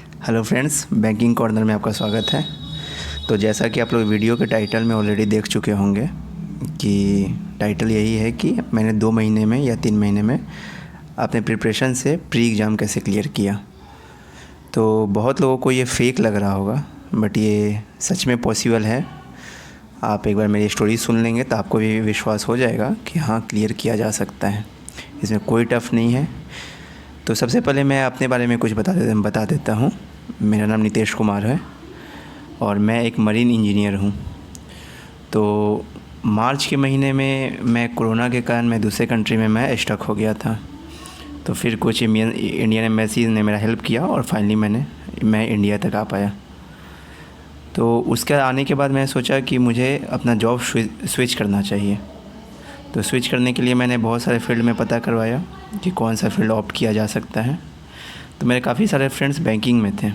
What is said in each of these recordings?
Hello friends, banking corner में आपका स्वागत है। तो जैसा कि आप लोग वीडियो के टाइटल में ऑलरेडी देख चुके होंगे कि टाइटल यही है कि मैंने 2 महीने में या 3 महीने में अपने प्रिपरेशन से प्री एग्ज़ाम कैसे क्लियर किया। तो बहुत लोगों को ये फेक लग रहा होगा, बट ये सच में पॉसिबल है। आप एक बार मेरी स्टोरी सुन लेंगे तो आपको भी विश्वास हो जाएगा कि हाँ, क्लियर किया जा सकता है, इसमें कोई टफ़ नहीं है। तो सबसे पहले मैं अपने बारे में कुछ बता देता हूँ। मेरा नाम नितेश कुमार है और मैं एक मरीन इंजीनियर हूँ। तो मार्च के महीने में मैं कोरोना के कारण मैं दूसरे कंट्री में मैं स्टक हो गया था। तो फिर कुछ इंडियन एम्बेसी ने मेरा हेल्प किया और फाइनली मैं इंडिया तक आ पाया। तो उसके आने के बाद मैंने सोचा कि मुझे अपना जॉब स्विच करना चाहिए। तो स्विच करने के लिए मैंने बहुत सारे फील्ड में पता करवाया कि कौन सा फील्ड ऑप्ट किया जा सकता है। तो मेरे काफ़ी सारे फ्रेंड्स बैंकिंग में थे,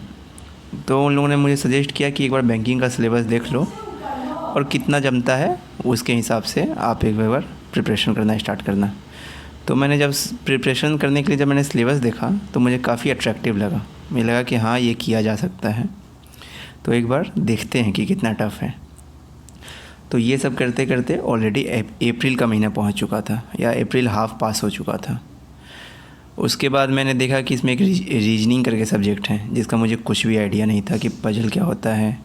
तो उन लोगों ने मुझे सजेस्ट किया कि एक बार बैंकिंग का सिलेबस देख लो और कितना जमता है उसके हिसाब से आप एक बार प्रिपरेशन करना स्टार्ट करना। तो मैंने जब प्रिपरेशन करने के लिए जब मैंने सिलेबस देखा तो मुझे काफ़ी अट्रैक्टिव लगा। मुझे लगा कि हाँ, ये किया जा सकता है। तो एक बार देखते हैं कि कितना टफ़ है। तो ये सब करते करते ऑलरेडी अप्रैल का महीना पहुंच चुका था, या अप्रैल हाफ पास हो चुका था। उसके बाद मैंने देखा कि इसमें एक रीजनिंग करके सब्जेक्ट है जिसका मुझे कुछ भी आइडिया नहीं था कि पजल क्या होता है,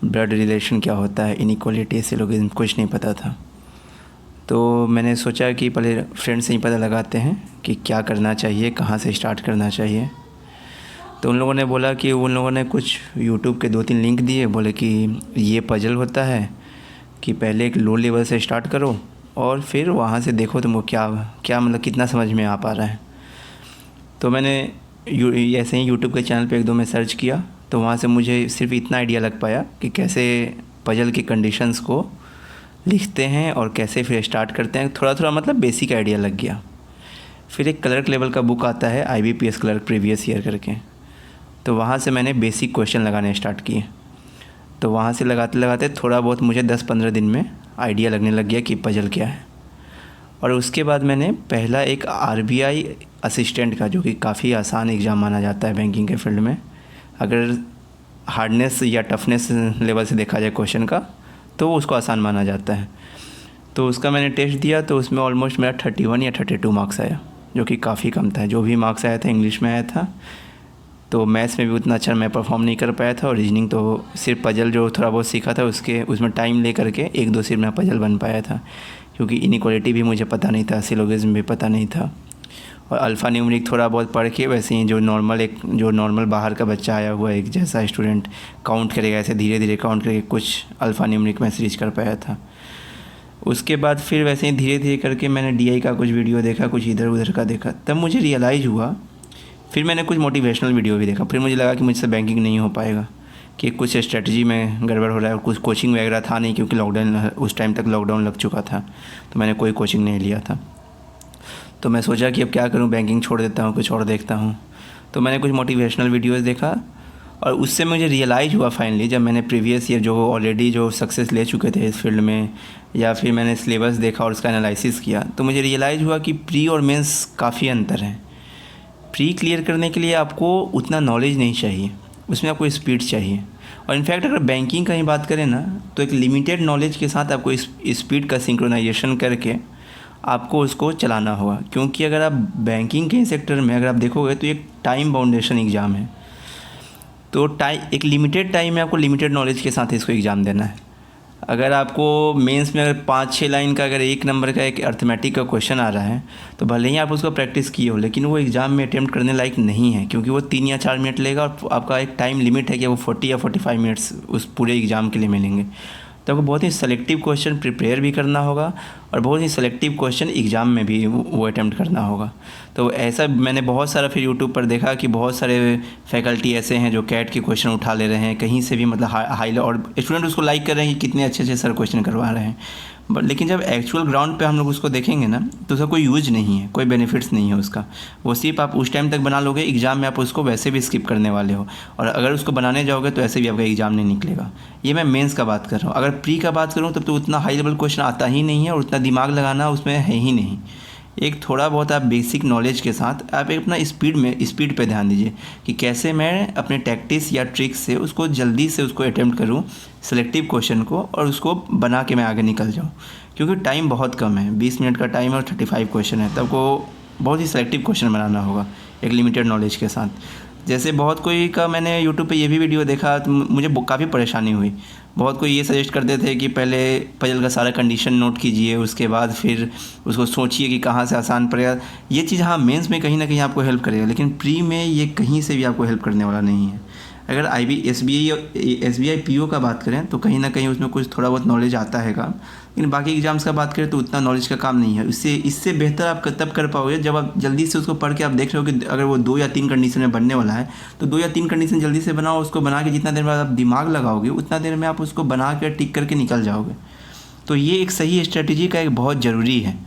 ब्लड रिलेशन क्या होता है, इनइक्वालिटी से लोग कुछ नहीं पता था। तो मैंने सोचा कि पहले फ्रेंड से ही पता लगाते हैं कि क्या करना चाहिए, कहाँ से स्टार्ट करना चाहिए। तो उन लोगों ने बोला कि उन लोगों ने कुछ यूट्यूब के 2-3 लिंक दिए, बोले कि ये पजल होता है कि पहले एक लो लेवल से स्टार्ट करो और फिर वहाँ से देखो तुमको क्या मतलब कितना समझ में आ पा रहा है। तो मैंने ऐसे ही यूट्यूब के चैनल पे 1-2 में सर्च किया, तो वहाँ से मुझे सिर्फ इतना आइडिया लग पाया कि कैसे पजल की कंडीशंस को लिखते हैं और कैसे फिर स्टार्ट करते हैं। थोड़ा थोड़ा मतलब बेसिक आइडिया लग गया। फिर एक क्लर्क लेवल का बुक आता है IBPS क्लर्क प्रीवियस ईयर करके, तो वहाँ से मैंने बेसिक क्वेश्चन लगाने स्टार्ट किए। तो वहाँ से लगाते लगाते थोड़ा बहुत मुझे 10-15 दिन में आइडिया लगने लग गया कि पजल क्या है। और उसके बाद मैंने पहला एक RBI असिस्टेंट का, जो कि काफ़ी आसान एग्ज़ाम माना जाता है बैंकिंग के फील्ड में, अगर हार्डनेस या टफनेस लेवल से देखा जाए क्वेश्चन का तो उसको आसान माना जाता है। तो उसका मैंने टेस्ट दिया, तो उसमें ऑलमोस्ट मेरा 31 या 32 मार्क्स आया, जो कि काफ़ी कम था। जो भी मार्क्स आया था इंग्लिश में आया था। तो मैथ्स में भी उतना अच्छा मैं परफॉर्म नहीं कर पाया था, और रीजनिंग तो सिर्फ पजल जो थोड़ा बहुत सीखा था उसमें टाइम ले करके 1-2 सिर्फ मैं पजल बन पाया था, क्योंकि इनइक्वालिटी भी मुझे पता नहीं था, सिलोगिज्म भी पता नहीं था। और अल्फ़ा न्यूमरिक थोड़ा बहुत पढ़ के वैसे ही जो नॉर्मल बाहर का बच्चा आया हुआ एक जैसा स्टूडेंट काउंट करेगा, ऐसे धीरे धीरे काउंट करके कुछ अल्फ़ा न्यूमरिक में रीच कर पाया था। उसके बाद फिर वैसे ही धीरे धीरे करके मैंने DI का कुछ वीडियो देखा, कुछ इधर उधर का देखा, तब मुझे रियलाइज़ हुआ। फिर मैंने कुछ मोटिवेशनल वीडियो भी देखा। फिर मुझे लगा कि मुझसे बैंकिंग नहीं हो पाएगा, कि कुछ स्ट्रेटजी में गड़बड़ हो रहा है, और कुछ कोचिंग वगैरह था नहीं, क्योंकि उस टाइम तक लॉकडाउन लग चुका था, तो मैंने कोई कोचिंग नहीं लिया था। तो मैं सोचा कि अब क्या करूं, बैंकिंग छोड़ देता हूं, कुछ और देखता हूं। तो मैंने कुछ मोटिवेशनल वीडियोस देखा, और उससे मुझे रियलाइज़ हुआ फाइनली, जब मैंने प्रीवियस ईयर जो ऑलरेडी जो सक्सेस ले चुके थे इस फील्ड में, या फिर मैंने सिलेबस देखा और उसका एनालिसिस किया, तो मुझे रियलाइज़ हुआ कि प्री और मेंस काफ़ी अंतर है। प्री क्लियर करने के लिए आपको उतना नॉलेज नहीं चाहिए, उसमें आपको स्पीड चाहिए। और इनफैक्ट अगर बैंकिंग का ही बात करें ना, तो एक लिमिटेड नॉलेज के साथ आपको स्पीड का सिंक्रोनाइजेशन करके आपको उसको चलाना होगा। क्योंकि अगर आप बैंकिंग के सेक्टर में अगर आप देखोगे तो एक टाइम बाउंडेशन एग्ज़ाम है। तो एक लिमिटेड टाइम में आपको लिमिटेड नॉलेज के साथ इसको एग्ज़ाम देना है। अगर आपको मेंस में अगर 5-6 लाइन का अगर 1 नंबर का एक अर्थमेटिक का क्वेश्चन आ रहा है, तो भले ही आप उसको प्रैक्टिस किए हो, लेकिन वो एग्ज़ाम में अटेम्प्ट करने लायक नहीं है, क्योंकि वो 3 या 4 मिनट लेगा, और आपका एक टाइम लिमिट है कि वो 40 या 45 मिनट्स उस पूरे एग्ज़ाम के लिए मिलेंगे। तो आपको बहुत ही सेलेक्टिव क्वेश्चन प्रिपेयर भी करना होगा, और बहुत ही सेलेक्टिव क्वेश्चन एग्ज़ाम में भी वो अटैम्प्ट करना होगा। तो ऐसा मैंने बहुत सारा फिर यूट्यूब पर देखा कि बहुत सारे फैकल्टी ऐसे हैं जो कैट के क्वेश्चन उठा ले रहे हैं कहीं से भी, मतलब हाई, और स्टूडेंट उसको लाइक कर रहे हैं कि कितने अच्छे अच्छे सर क्वेश्चन करवा रहे हैं। बट लेकिन जब एक्चुअल ग्राउंड पे हम लोग उसको देखेंगे ना, तो उसका कोई यूज नहीं है, कोई बेनिफिट्स नहीं है उसका। वो सिर्फ आप उस टाइम तक बना लोगे, एग्ज़ाम में आप उसको वैसे भी स्किप करने वाले हो, और अगर उसको बनाने जाओगे तो ऐसे भी आपका एग्ज़ाम नहीं निकलेगा। ये मैं मेंस का बात कर रहा हूँ। अगर प्री का बात करूँ तब तो उतना हाई लेवल क्वेश्चन आता ही नहीं है, और उतना दिमाग लगाना उसमें है ही नहीं। एक थोड़ा बहुत आप बेसिक नॉलेज के साथ आप एक अपना स्पीड पे ध्यान दीजिए कि कैसे मैं अपने टैक्टिक्स या ट्रिक्स से उसको जल्दी से उसको अटेम्प्ट करूँ सिलेक्टिव क्वेश्चन को, और उसको बना के मैं आगे निकल जाऊँ। क्योंकि टाइम बहुत कम है, 20 मिनट का टाइम है और 35 क्वेश्चन है, तब को बहुत ही सिलेक्टिव क्वेश्चन बनाना होगा एक लिमिटेड नॉलेज के साथ। जैसे बहुत कोई का मैंने यूट्यूब पे ये भी वीडियो देखा तो मुझे काफ़ी परेशानी हुई। बहुत कोई ये सजेस्ट करते थे कि पहले पजल का सारा कंडीशन नोट कीजिए, उसके बाद फिर उसको सोचिए कि कहाँ से आसान पड़ेगा। ये चीज़ हाँ मेंस में कहीं ना कहीं आपको हेल्प करेगा, लेकिन प्री में ये कहीं से भी आपको हेल्प करने वाला नहीं है। अगर SBI PO का बात करें तो कहीं ना कहीं उसमें कुछ थोड़ा बहुत नॉलेज आता है काम, लेकिन बाकी एग्जाम्स का बात करें तो उतना नॉलेज का काम नहीं है। इससे बेहतर आप तब कर पाओगे जब आप जल्दी से उसको पढ़ के आप देख रहे हो कि अगर वो 2 या 3 कंडीशन में बनने वाला है तो 2 या 3 कंडीशन जल्दी से बनाओ। उसको बना के जितना देर बाद आप दिमाग लगाओगे उतना देर में आप उसको बना के टिक करके निकल जाओगे। तो ये एक सही स्ट्रेटजी का एक बहुत ज़रूरी है।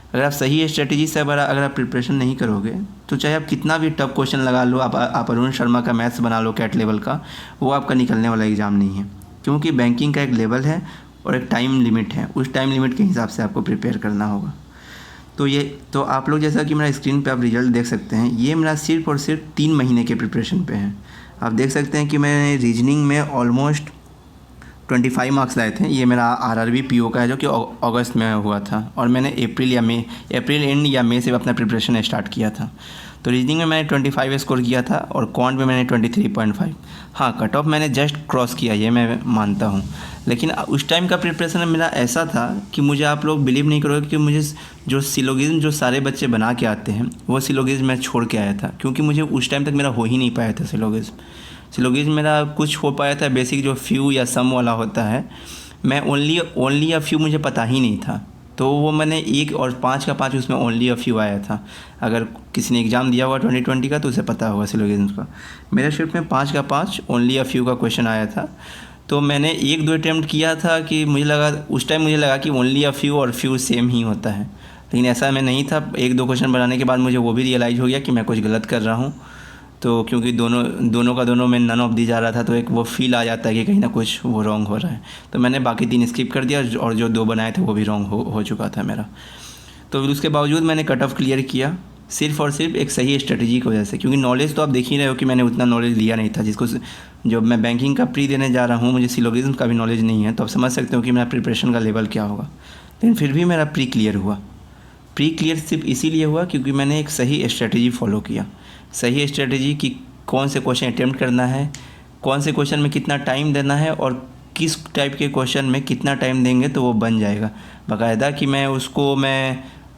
अगर आप सही स्ट्रेटजी से अगर आप प्रिपरेशन नहीं करोगे तो चाहे आप कितना भी टफ क्वेश्चन लगा लो, आप अरुण शर्मा का मैथ्स बना लो कैट लेवल का, वो आपका निकलने वाला एग्ज़ाम नहीं है। क्योंकि बैंकिंग का एक लेवल है और एक टाइम लिमिट है, उस टाइम लिमिट के हिसाब से आपको प्रिपेयर करना होगा। तो आप लोग जैसा कि मेरा स्क्रीन पे आप रिजल्ट देख सकते हैं, ये मेरा सिर्फ और सिर्फ 3 महीने के प्रिपरेशन पे है। आप देख सकते हैं कि मैंने रीजनिंग में ऑलमोस्ट 25 मार्क्स लाए थे। ये मेरा RRB PO का है जो कि अगस्त में हुआ था, और मैंने अप्रैल एंड या मई से अपना प्रिपरेशन स्टार्ट किया था। तो रीजनिंग में मैंने 25 स्कोर किया था और क्वांट में मैंने 23.5। हाँ, कट ऑफ मैंने जस्ट क्रॉस किया, ये मैं मानता हूँ। लेकिन उस टाइम का प्रिपरेशन मेरा ऐसा था कि मुझे आप लोग बिलीव नहीं करोगे कि मुझे जो सिलोगिज्म जो सारे बच्चे बना के आते हैं वो सिलोगिज्म मैं छोड़ के आया था, क्योंकि मुझे उस टाइम तक मेरा हो ही नहीं पाया था सिलोगिज्म मेरा कुछ हो पाया था बेसिक जो फ्यू या सम वाला होता है। मैं ओनली अ फ्यू मुझे पता ही नहीं था, तो वो मैंने 1 और 5 का 5 उसमें ओनली अ फ्यू आया था। अगर किसी ने एग्ज़ाम दिया हुआ 2020 का तो उसे पता होगा सिलोगिज्म का। मेरे शिफ्ट में 5 का 5 ओनली अ फ्यू का क्वेश्चन आया था। तो मैंने 1-2 अटैम्प्ट किया था कि उस टाइम मुझे लगा कि ओनली अ फ्यू और फ्यू सेम ही होता है, लेकिन ऐसा मैं नहीं था। 1-2 क्वेश्चन बनाने के बाद मुझे वो भी रियलाइज़ हो गया कि मैं कुछ गलत कर रहा हूँ। तो क्योंकि दोनों में नन ऑफ दी जा रहा था, तो एक वो फील आ जाता है कि कहीं ना कुछ वो रॉन्ग हो रहा है। तो मैंने बाकी 3 स्किप कर दिया और जो 2 बनाए थे वो भी रॉन्ग हो चुका था मेरा। तो फिर उसके बावजूद मैंने कट ऑफ क्लियर किया, सिर्फ और सिर्फ एक सही स्ट्रेटजी की वजह से। क्योंकि नॉलेज तो आप देख ही रहे हो कि मैंने उतना नॉलेज लिया नहीं था जिसको जो मैं बैंकिंग का प्री देने जा रहा हूँ, मुझे सिलोगिज्म का भी नॉलेज नहीं है। तो आप समझ सकते हो कि मेरा प्रिपरेशन का लेवल क्या होगा। लेकिन फिर भी मेरा प्री क्लियर हुआ। प्री क्लियर सिर्फ इसीलिए हुआ क्योंकि मैंने एक सही स्ट्रेटजी फॉलो किया। सही स्ट्रेटजी कि कौन से क्वेश्चन अटेम्प्ट करना है, कौन से क्वेश्चन में कितना टाइम देना है और किस टाइप के क्वेश्चन में कितना टाइम देंगे तो वो बन जाएगा। बाकायदा कि मैं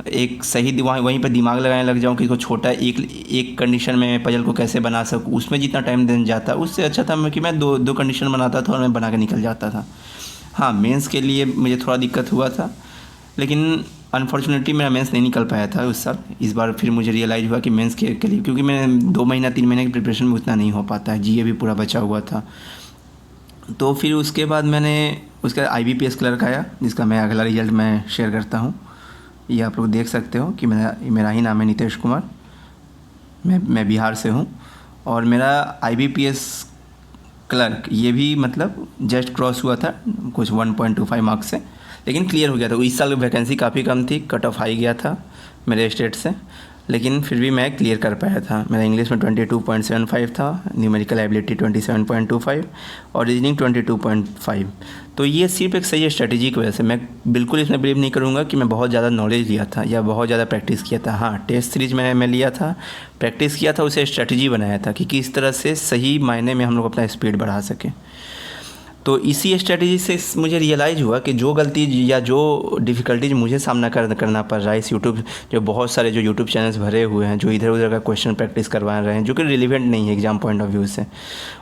एक सही वहीं पर दिमाग लगाने लग जाऊँ कि इसको छोटा एक कंडीशन में पजल को कैसे बना सकूँ, उसमें जितना टाइम देना जाता उससे अच्छा था कि मैं दो कंडीशन बनाता था और मैं बना के निकल जाता था। हाँ, मेंस के लिए मुझे थोड़ा दिक्कत हुआ था, लेकिन अनफॉर्चुनेटली मेरा मेंस नहीं निकल पाया था उस साल। इस बार फिर मुझे रियलाइज़ हुआ कि मेंस के लिए, क्योंकि मैं 2 महीना 3 महीने की प्रिपरेशन में उतना नहीं हो पाता है, GA भी पूरा बचा हुआ था। तो फिर उसके बाद मैंने उसका IBPS क्लर्क आया, जिसका मैं अगला रिजल्ट मैं शेयर करता हूँ। ये आप लोग देख सकते हो कि मेरा ही नाम है नितेश कुमार, मैं बिहार से हूँ। और मेरा IBPS क्लर्क ये भी मतलब जस्ट क्रॉस हुआ था कुछ 1.25 मार्क्स से, लेकिन क्लियर हो गया था। इस साल वैकेंसी काफ़ी कम थी, कट ऑफ हाई गया था मेरे स्टेट से, लेकिन फिर भी मैं क्लियर कर पाया था। मेरा इंग्लिश में 22.75 था, न्यूमेरिकल एबिलिटी 27.25 और रीजनिंग 22.5। तो ये सिर्फ एक सही स्ट्रेटजी की वजह से। मैं बिल्कुल इसमें बिलीव नहीं करूँगा कि मैं बहुत ज़्यादा नॉलेज लिया था या बहुत ज़्यादा प्रैक्टिस किया था। हाँ, टेस्ट सीरीज मैं लिया था, प्रैक्टिस किया था, उसे स्ट्रेटजी बनाया था कि किस तरह से सही मायने में हम लोग अपना स्पीड बढ़ा सकें। तो इसी स्ट्रेटजी से मुझे रियलाइज़ हुआ कि जो गलती या जो डिफ़िकल्टीज मुझे सामना करना पड़ रहा है इस यूट्यूब, जो बहुत सारे जो यूट्यूब चैनल्स भरे हुए हैं जो इधर उधर का क्वेश्चन प्रैक्टिस करवा रहे हैं जो कि रिलेवेंट नहीं है एग्ज़ाम पॉइंट ऑफ व्यू से,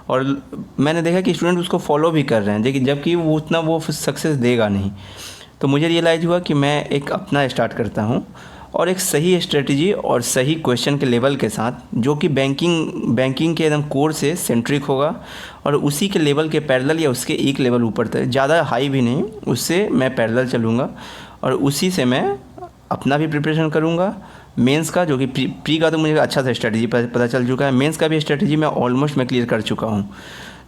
और मैंने देखा कि स्टूडेंट उसको फॉलो भी कर रहे हैं, लेकिन जबकि वो उतना वो सक्सेस देगा नहीं। तो मुझे रियलाइज़ हुआ कि मैं एक अपना स्टार्ट करता हूँ और एक सही स्ट्रेटजी और सही क्वेश्चन के लेवल के साथ, जो कि बैंकिंग के एकदम कोर से सेंट्रिक होगा और उसी के लेवल के पैरेलल या उसके एक लेवल ऊपर तक, ज़्यादा हाई भी नहीं, उससे मैं पैरेलल चलूँगा और उसी से मैं अपना भी प्रिपरेशन करूँगा। मेंस का जो कि प्री का तो मुझे अच्छा सा स्ट्रेटजी पता चल चुका है, मेंस का भी स्ट्रेटजी मैं ऑलमोस्ट क्लियर कर चुका हूँ।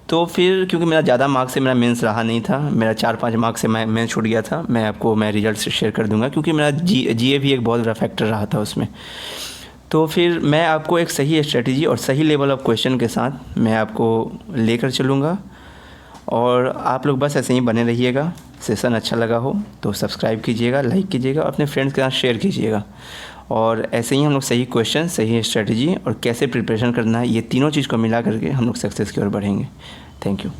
तो फिर क्योंकि मेरा ज़्यादा मार्क्स से मेरा मेंस रहा नहीं था, मेरा 4-5 मार्क्स से मैं छूट गया था। मैं रिजल्ट शेयर कर दूंगा, क्योंकि मेरा जीए भी एक बहुत बड़ा फैक्टर रहा था उसमें। तो फिर मैं आपको एक सही स्ट्रेटजी और सही लेवल ऑफ क्वेश्चन के साथ मैं आपको लेकर चलूँगा, और आप लोग बस ऐसे ही बने रहिएगा। सेशन अच्छा लगा हो तो सब्सक्राइब कीजिएगा, लाइक कीजिएगा, अपने फ्रेंड्स के साथ शेयर कीजिएगा। और ऐसे ही हम लोग सही क्वेश्चन, सही स्ट्रेटजी और कैसे प्रिपरेशन करना है, ये तीनों चीज़ को मिला करके हम लोग सक्सेस की ओर बढ़ेंगे। Thank you.